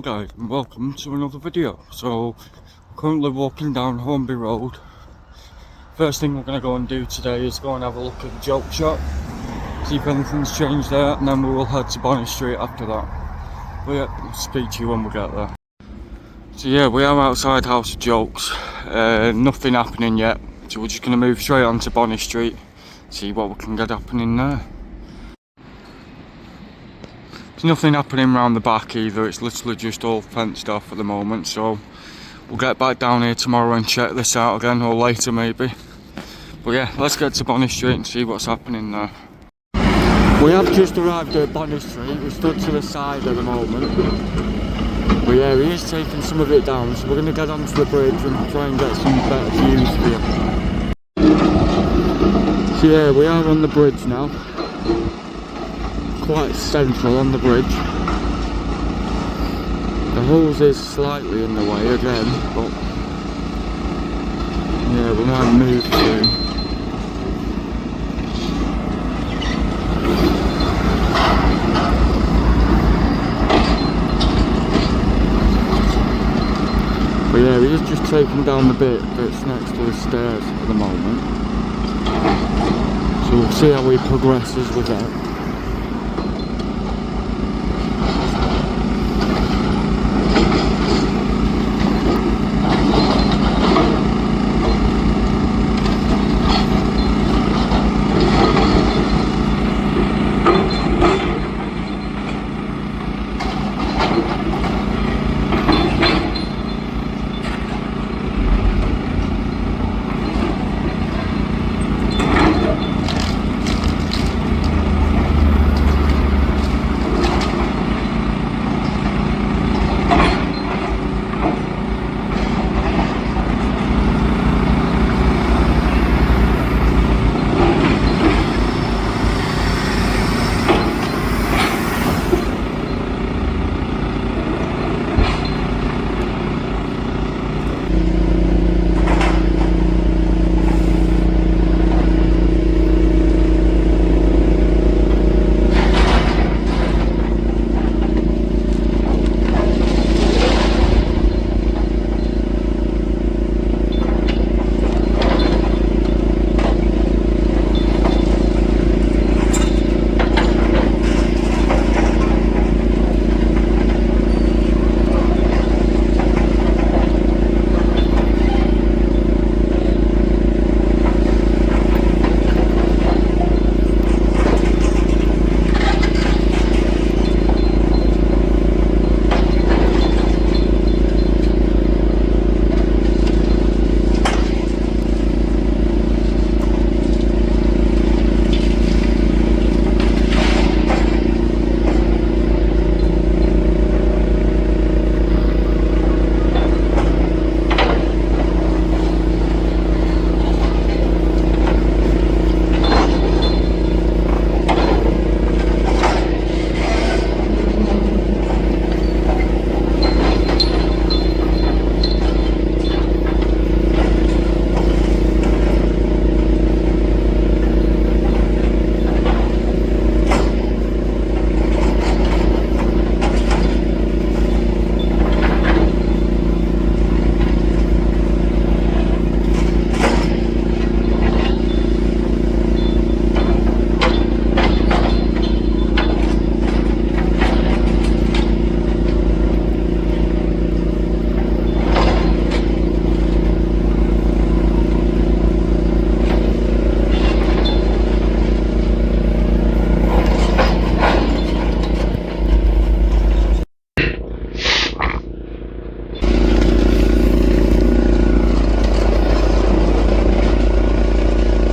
guys, and welcome to another video. So currently walking down Hornby Road. First thing we're going to go and do today is go and have a look at the joke shop, see if anything's changed there, and then we will head to Bonny Street after that. But yeah, I'll speak to you when we get there. So yeah, we are outside House of Jokes. Nothing happening yet, so we're just going to move straight on to Bonny Street, see what we can get happening there. There's nothing happening around the back either, it's literally just all fenced off at the moment, so we'll get back down here tomorrow and check this out again, or later maybe. But yeah, let's get to Bonny Street and see what's happening there. We have just arrived at Bonny Street, we're stood to the side at the moment. But yeah, he is taking some of it down, so we're going to get onto the bridge and try and get some better views for you. So yeah, we are on the bridge now. Quite central on the bridge. The hose is slightly in the way again, but yeah, we might move soon. But yeah, he is just taking down the bit that's next to the stairs at the moment. So we'll see how he progresses with that.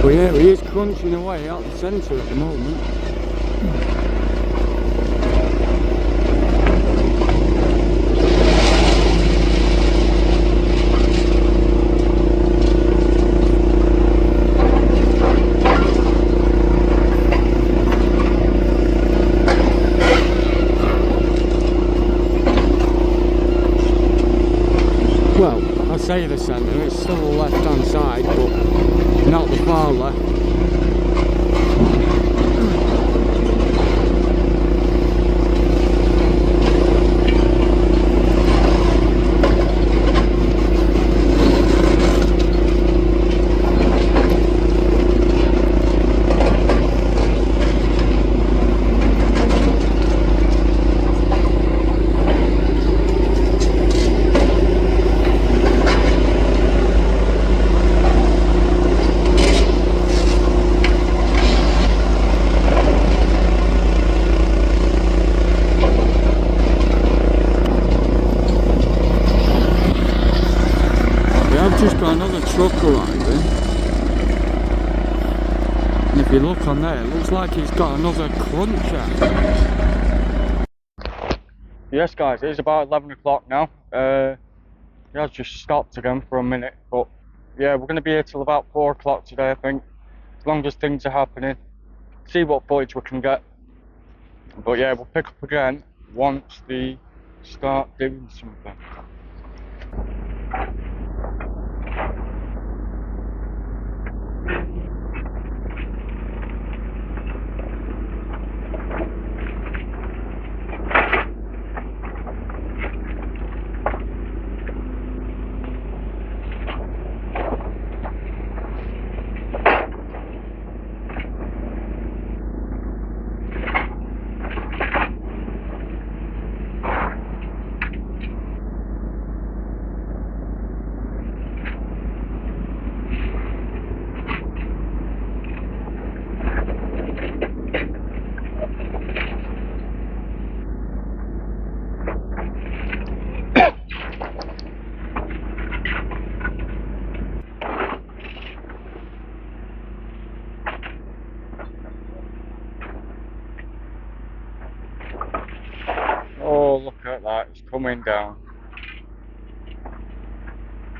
But yeah, he is crunching away out the centre at the moment. Well, I say the centre, it's still the left hand side, but not the far left. just got another truck arriving. And if you look on there, it looks like it's got another cruncher. Yes guys, it is about 11 o'clock now. It has just stopped again for a minute, but yeah, we're going to be here till about 4 o'clock today, I think. As long as things are happening, see what footage we can get. But yeah, we'll pick up again once they start doing something. Oh, look at that, it's coming down.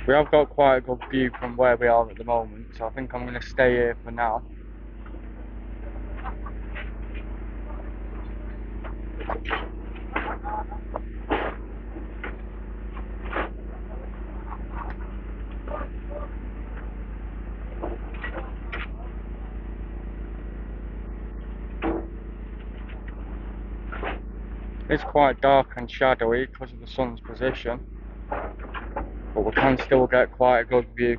We have got quite a good view from where we are at the moment, so I think I'm going to stay here for now. It's quite dark and shadowy because of the sun's position, but we can still get quite a good view.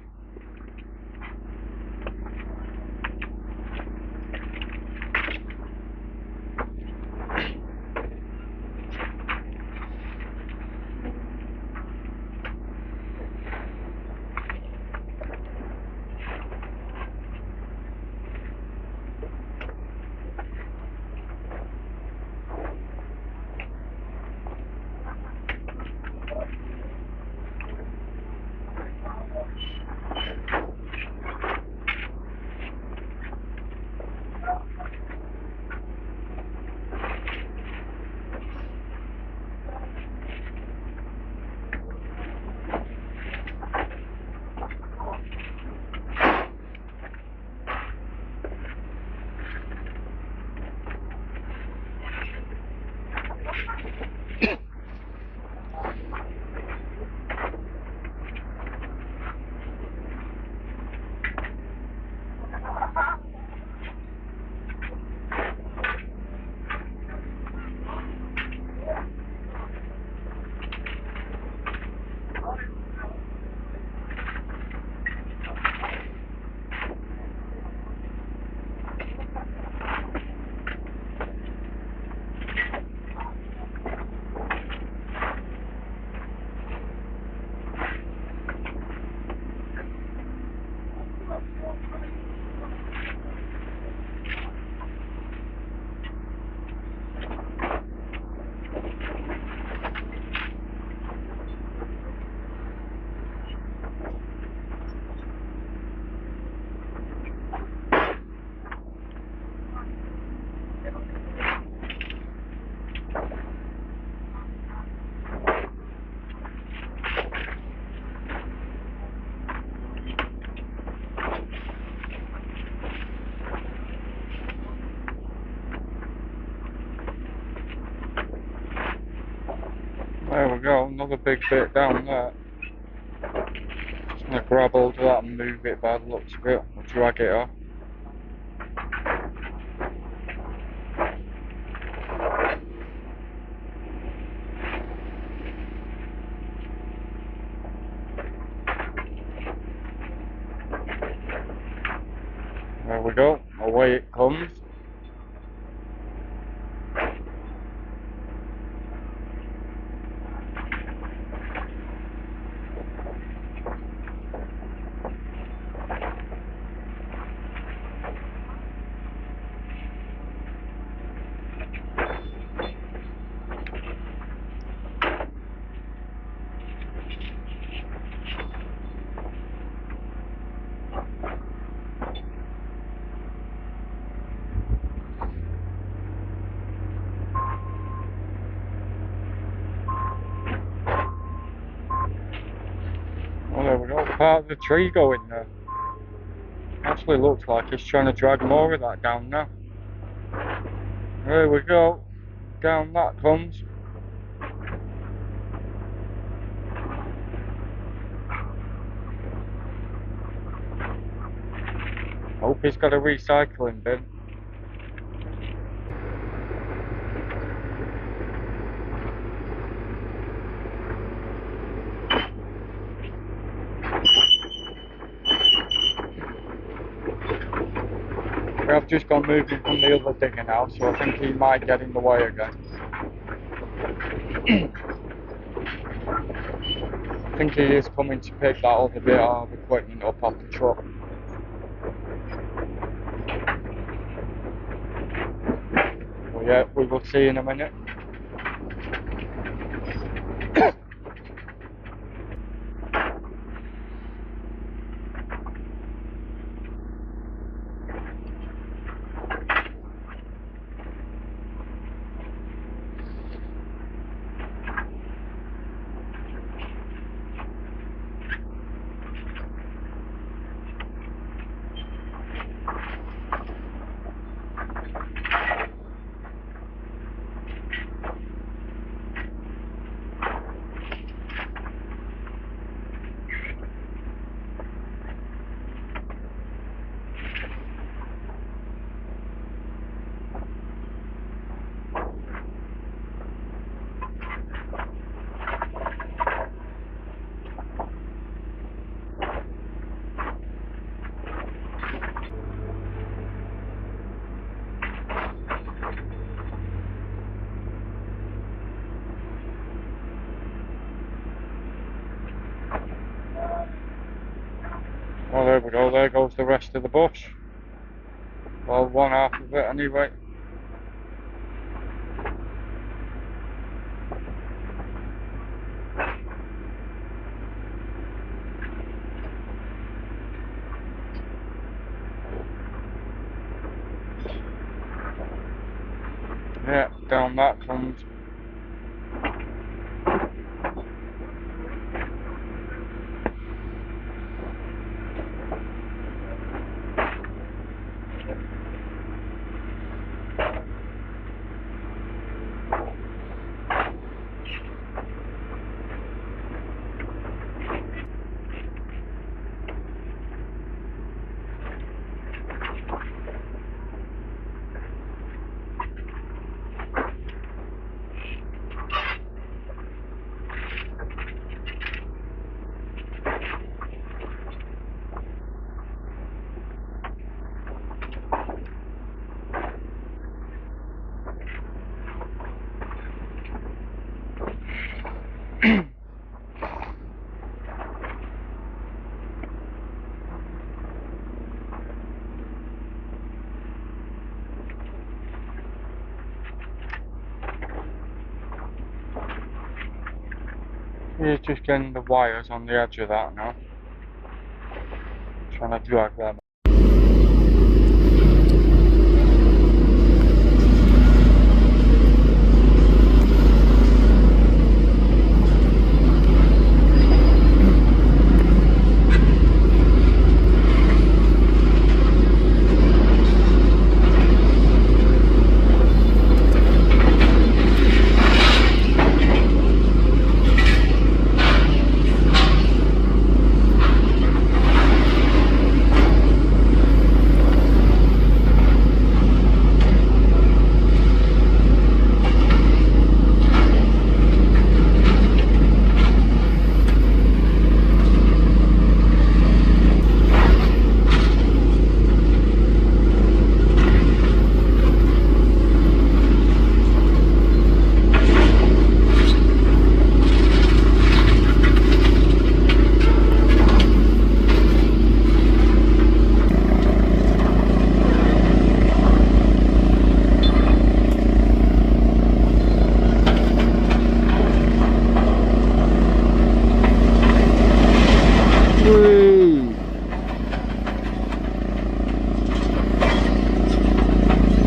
There we go, another big bit down there. Just going to grab hold of that and move it by the looks of it, or drag it off. There we go, away it comes. Well, there we go, part of the tree going there. Actually looks like it's trying to drag more of that down now. There we go, down that comes. Hope he's got a recycling bin. We have just gone moving from the other digger now, so I think he might get in the way again. I think he is coming to pick that other bit of equipment up off the truck. Well, yeah, we will see in a minute. Well, there we go, there goes the rest of the bush. Well, one half of it anyway. Yeah, down that comes. He's just getting the wires on the edge of that now. Trying to drag them.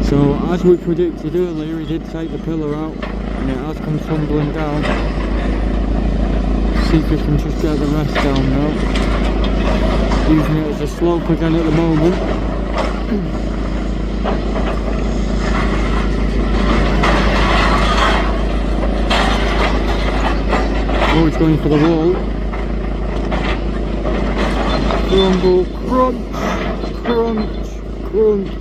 So as we predicted earlier, he did take the pillar out and it has come tumbling down. See if we can just get the rest down now. Using it as a slope again at the moment. Oh, he's going for the wall. Crumble, crunch, crunch, crunch.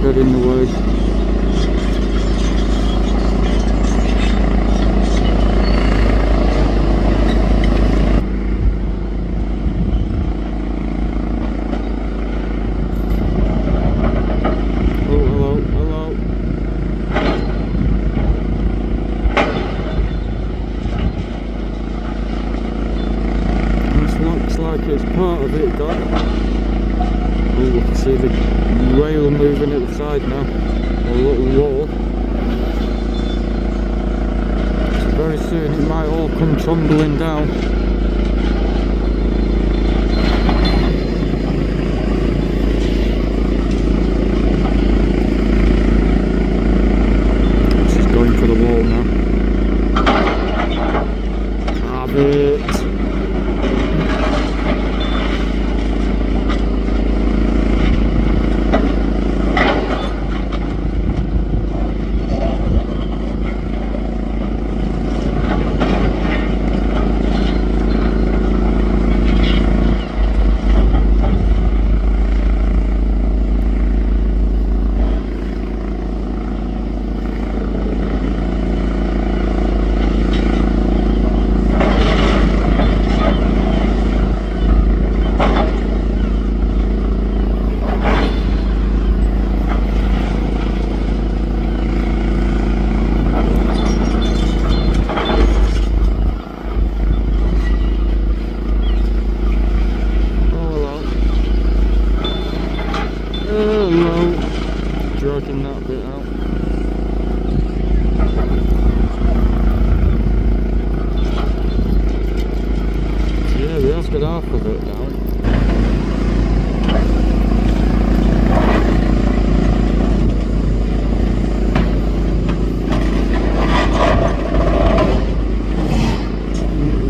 In the way. Oh, hello, hello. This looks like it's part of it, guys. Oh, we can see the rail moving at the side now, a little wall. So very soon it might all come tumbling down. She's going for the wall now. Have it. Dragging that bit out. Yeah, we have got half of it now.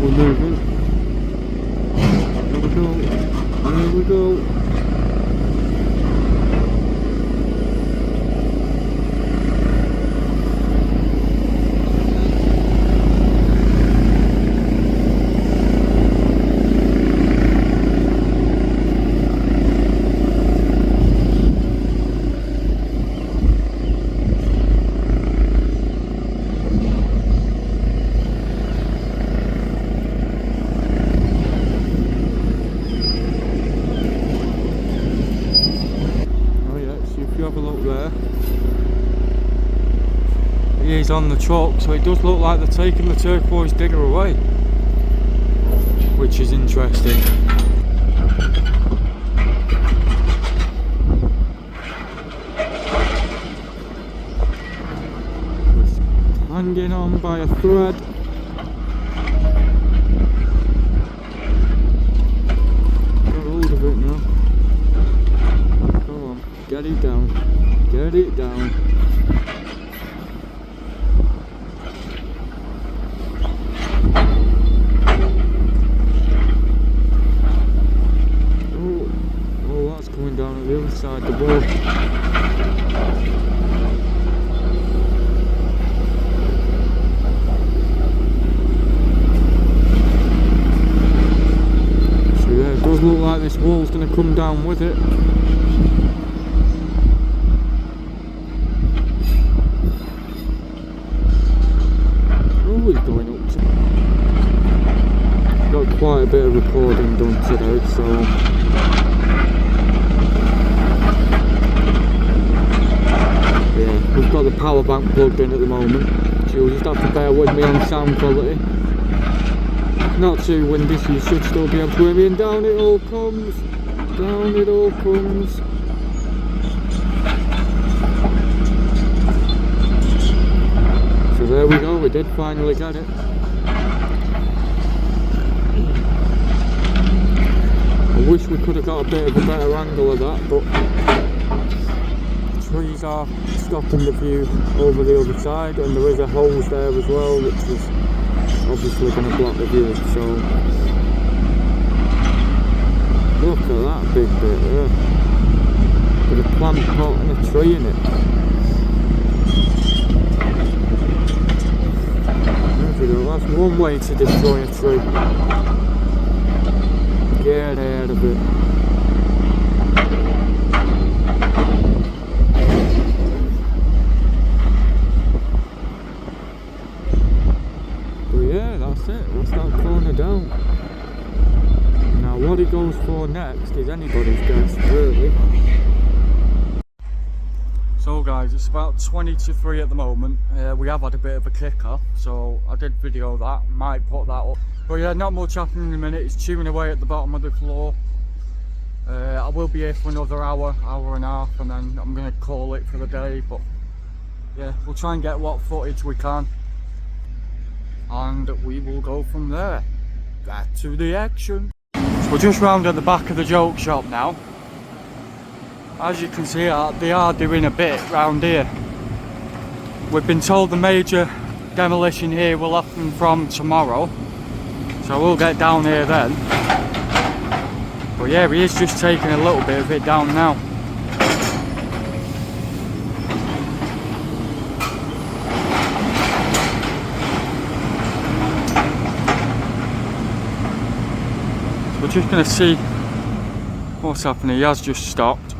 We're moving. There we go. There we go. Have a look there. He's on the chalk, so it does look like they're taking the turquoise digger away, which is interesting. Just hanging on by a thread. Got hold of it now. Get it down, get it down. Oh, that's coming down at the other side of the board. So yeah, it does look like this wall's going to come down with it. Going up to. Got quite a bit of recording done today, so just got the power bank plugged in at the moment, so you'll just have to bear with me on sound quality. Not too windy, so you should still be able to hear me, and down it all comes. Down it all comes. So there we go, we did finally get it. I wish we could have got a bit of a better angle of that, but the trees are stopping the view over the other side, and there is a hose there as well, which is obviously going to block the view. So look at that big bit there, with a plant pot and a tree in it. There we go, that's one way to destroy a tree. Get out of it. But yeah, that's it. That's that corner down. Now what it goes for next is anybody's guess, really. So guys, it's about 20 to 3 at the moment. We have had a bit of a kicker, so I did video that, might put that up. But yeah, not much happening in a minute. It's chewing away at the bottom of the floor. I will be here for another hour and a half, and then I'm going to call it for the day. But yeah, we'll try and get what footage we can, and we will go from there. Back to the action. So we're just round at the back of the joke shop now. As you can see, they are doing a bit round here. We've been told the major demolition here will happen from tomorrow, so we'll get down here then. But yeah, he is just taking a little bit of it down now. So we're just going to see what's happening. He has just stopped.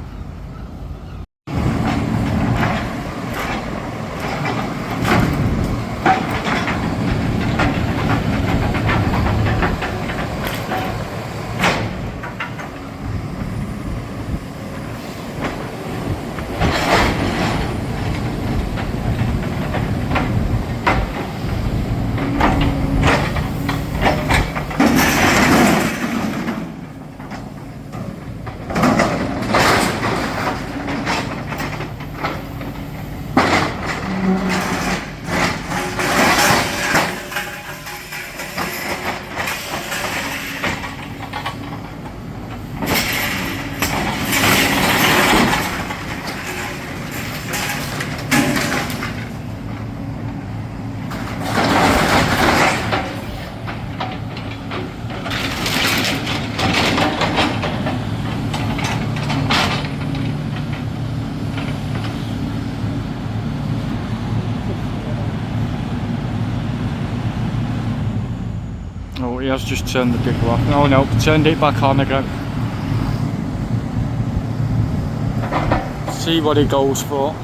Oh, he has just turned the digger off. Oh no, turned it back on again. See what he goes for.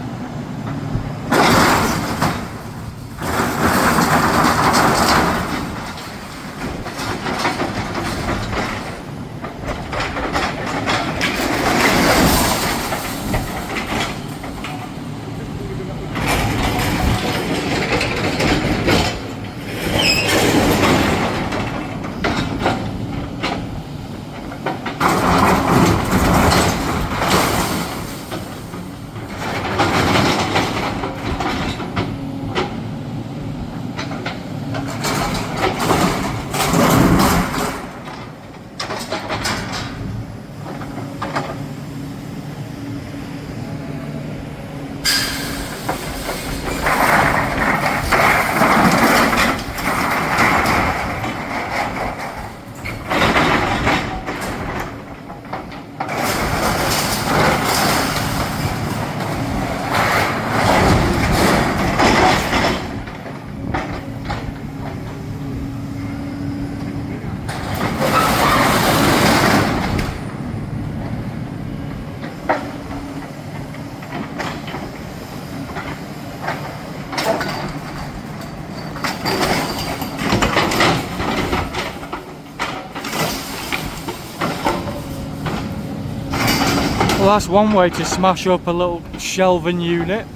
Well, that's one way to smash up a little shelving unit.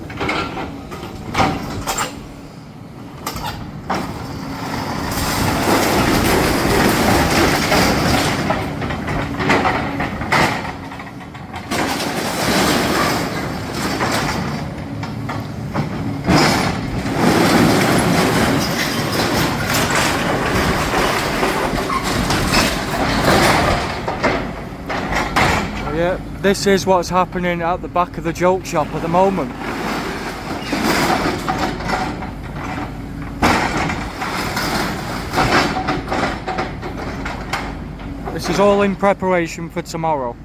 this is what's happening at the back of the joke shop at the moment. This is all in preparation for tomorrow.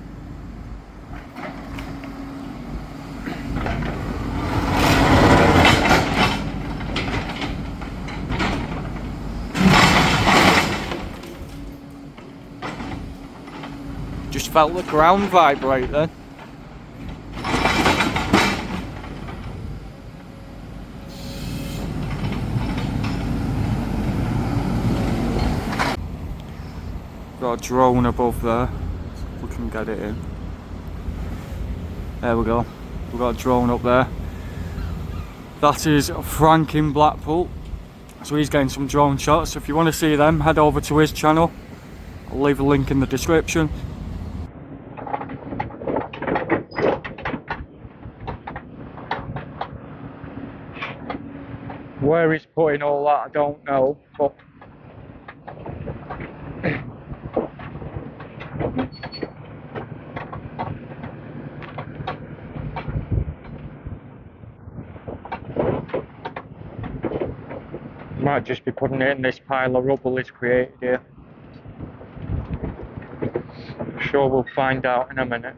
Just felt the ground vibrate then. Got a drone above there, if we can get it in. There we go, we've got a drone up there. That is Frank in Blackpool, so he's getting some drone shots. If you want to see them, head over to his channel. I'll leave a link in the description. Where he's putting all that, I don't know, but might just be putting it in this pile of rubble he's created here. I'm sure we'll find out in a minute.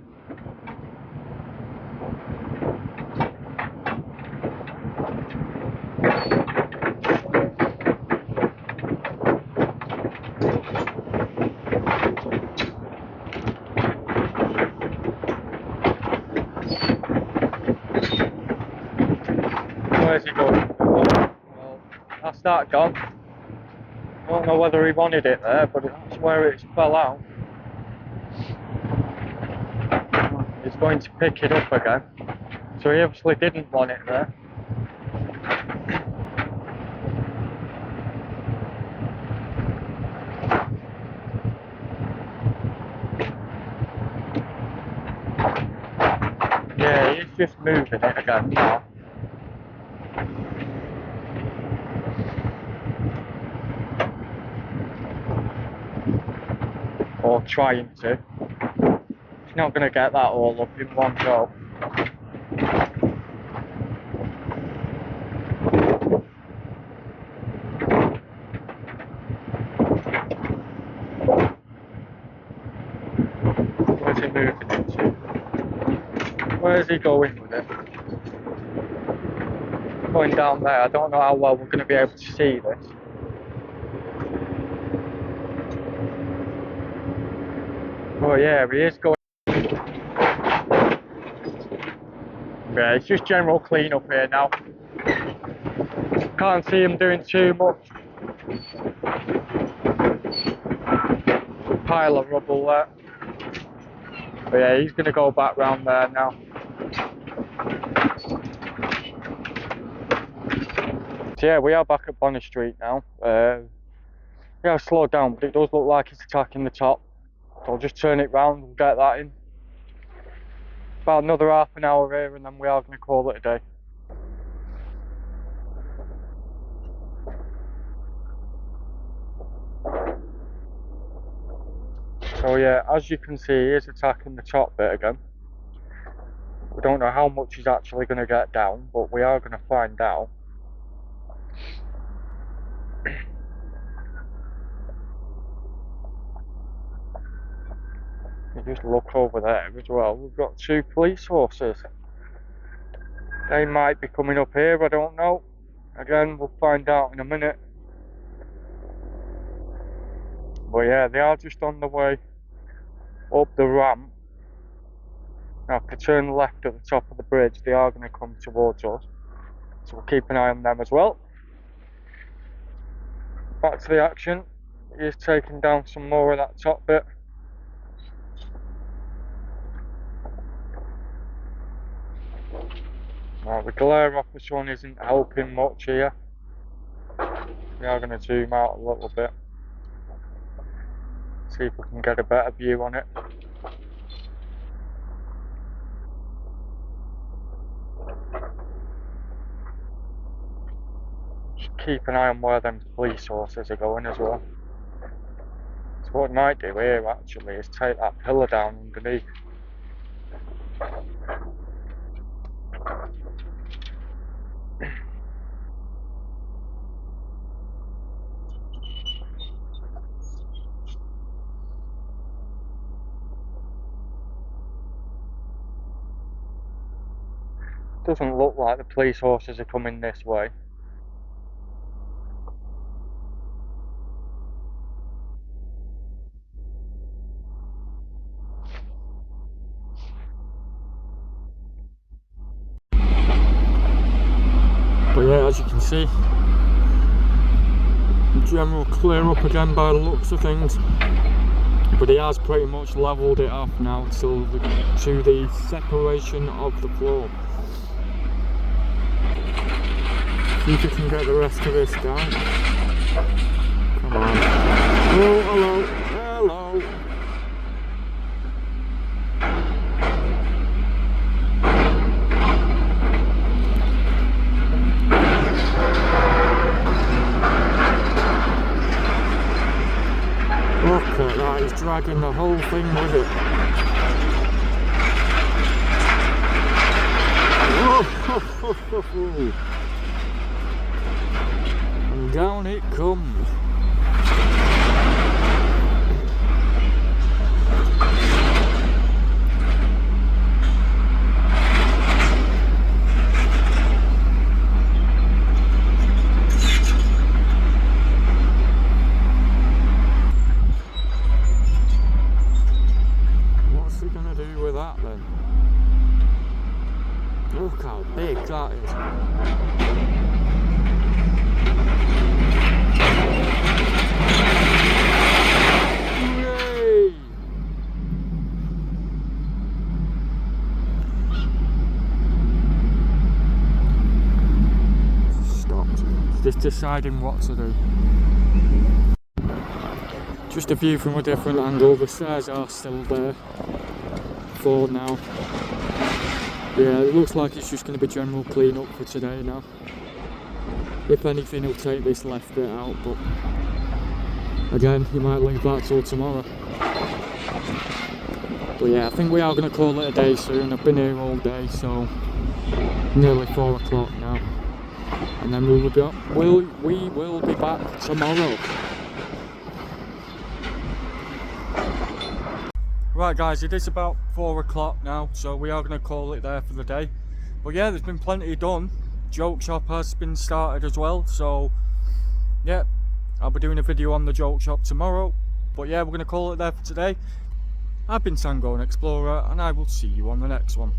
Where's he going? Oh, well, that's that gone. I don't know whether he wanted it there, but that's where it fell out. He's going to pick it up again. So he obviously didn't want it there. Yeah, he's just moving it again now. Or trying to. He's not going to get that all up in one go. Where's he moving it to? Where's he going with it? Going down there. I don't know how well we're going to be able to see this. Oh yeah, he is going. Yeah, it's just general clean up here now. Can't see him doing too much. Pile of rubble there. But yeah, he's going to go back round there now. So yeah, we are back at Bonny Street now. We have slowed down, but it does look like it's attacking the top. So I'll just turn it round and get that in. About another half an hour here and then we are going to call it a day. So yeah, as you can see, he is attacking the top bit again. We don't know how much he's actually going to get down, but we are going to find out. You just look over there as well, we've got 2 police horses. They might be coming up here, I don't know. Again, we'll find out in a minute. But yeah, they are just on the way up the ramp. Now if they turn left at the top of the bridge, they are going to come towards us. So we'll keep an eye on them as well. Back to the action. He is taking down some more of that top bit. Now the glare off this one isn't helping much here. We are going to zoom out a little bit. See if we can get a better view on it. Just keep an eye on where them police horses are going as well. So what we might do here actually is take that pillar down underneath. Doesn't look like the police horses are coming this way. But yeah, as you can see, general clear up again by the looks of things. But he has pretty much levelled it off now to the separation of the floor. See if we can get the rest of this down. Come on. Oh, hello. Hello. Look at that, he's dragging the whole thing with it. Oh, and down it comes. With that then. Look how big that is. Hooray! Stopped. Just deciding what to do. Just a view from a different angle. The stairs are still there. Now, yeah, it looks like it's just going to be general clean up for today now. If anything, he'll take this left bit out, but again, you might leave that till tomorrow. But yeah, I think we are going to call it a day soon. I've been here all day, so nearly 4 o'clock now, and then we will be back tomorrow. Right guys, it is about 4 o'clock now, so we are going to call it there for the day. But yeah, there's been plenty done. Joke shop has been started as well, so yeah, I'll be doing a video on the joke shop tomorrow. But yeah, we're going to call it there for today. I've been Tango and Explorer, and I will see you on the next one.